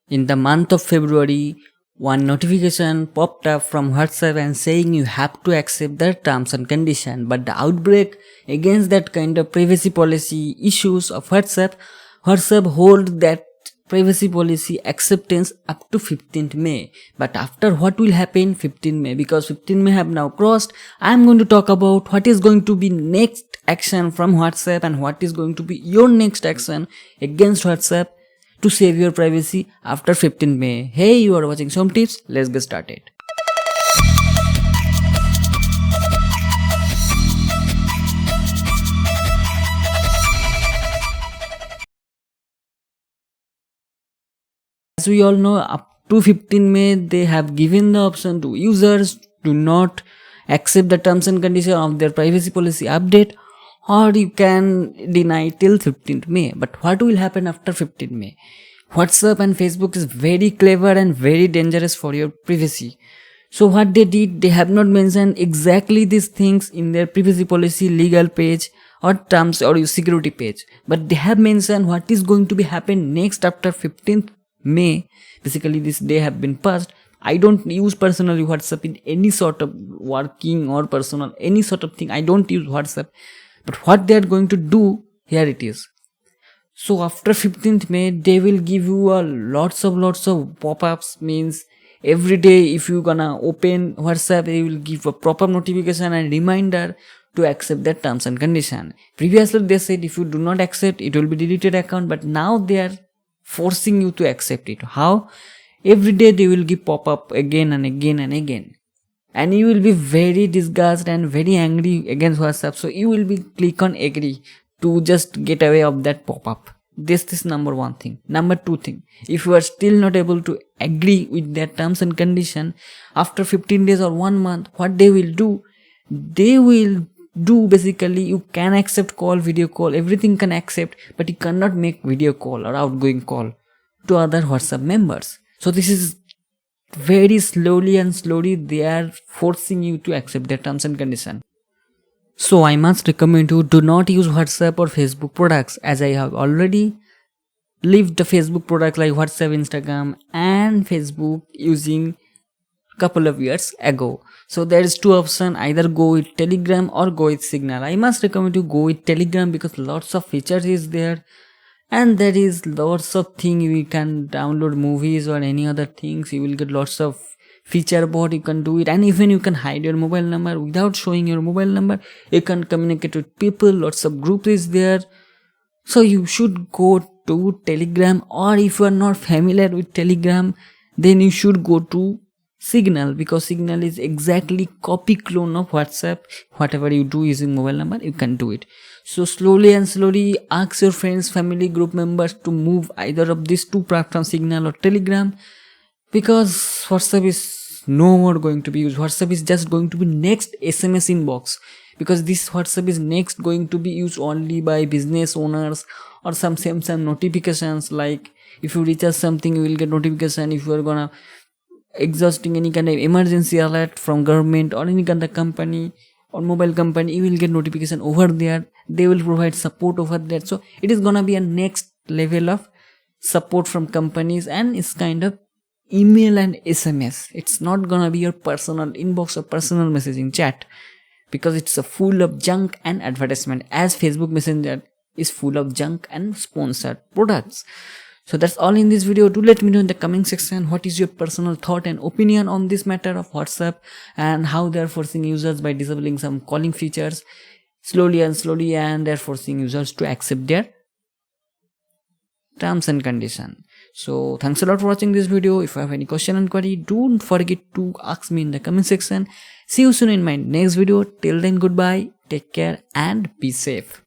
In the month of February, one notification popped up from WhatsApp and saying you have to accept the terms and condition. But the outbreak against that kind of privacy policy issues of WhatsApp hold that privacy policy acceptance up to 15th May. But after what will happen 15th May, because 15th May have now crossed, I am going to talk about what is going to be next action from WhatsApp and what is going to be your next action against WhatsApp to save your privacy after 15th May. Hey, you are watching Som Tips. Let's get started. As we all know, up to 15 May, they have given the option to users to not accept the terms and conditions of their privacy policy update, or you can deny till 15th May. But what will happen after 15th May? WhatsApp and Facebook is very clever and very dangerous for your privacy. So what they did, they have not mentioned exactly these things in their privacy policy legal page or terms or security page, but they have mentioned what is going to be happen next after 15th May. Basically this day have been passed. I don't use personally WhatsApp in any sort of working or personal any sort of thing. I don't use WhatsApp, but what they are going to do, here it is. So after 15th May, they will give you a lots of pop-ups. Means every day if you gonna open WhatsApp, they will give a proper notification and reminder to accept their terms and condition. Previously they said if you do not accept, it will be deleted account, but now they are forcing you to accept it. How? Every day they will give pop-up again and again and again, and you will be very disgusted and very angry against WhatsApp. So you will be click on agree to just get away of that pop-up. This is number one thing. Number two thing, if you are still not able to agree with their terms and condition after 15 days or 1 month, what they will do, basically you can accept call, video call, everything can accept, but you cannot make video call or outgoing call to other WhatsApp members. So this is very slowly they are forcing you to accept their terms and condition. So I must recommend you, do not use WhatsApp or Facebook products, as I have already lived the Facebook products like WhatsApp, Instagram and Facebook using couple of years ago. So there is two options, either go with Telegram or go with Signal. I must recommend you go with Telegram because lots of features is there, and there is lots of things you can download movies or any other things. You will get lots of feature about, you can do it, and even you can hide your mobile number without showing your mobile number. You can communicate with people, lots of groups is there. So you should go to Telegram, or if you are not familiar with Telegram, then you should go to Signal, because Signal is exactly copy clone of WhatsApp. Whatever you do using mobile number, you can do it. So slowly ask your friends, family, group members to move either of these two platforms, Signal or Telegram, because WhatsApp is no more going to be used. WhatsApp is just going to be next SMS inbox, because this WhatsApp is next going to be used only by business owners or some notifications. Like if you recharge something, you will get notification. If you are gonna exhausting any kind of emergency alert from government or any kind of company or mobile company, you will get notification over there. They will provide support over there. So it is gonna be a next level of support from companies, and it's kind of email and SMS. It's not gonna be your personal inbox or personal messaging chat, because it's a full of junk and advertisement, as Facebook Messenger is full of junk and sponsored products. So that's all in this video. Do let me know in the comment section what is your personal thought and opinion on this matter of WhatsApp and how they are forcing users by disabling some calling features slowly, and they're forcing users to accept their terms and condition. So thanks a lot for watching this video. If you have any question and query, don't forget to ask me in the comment section. See you soon in my next video. Till then, goodbye, take care and be safe.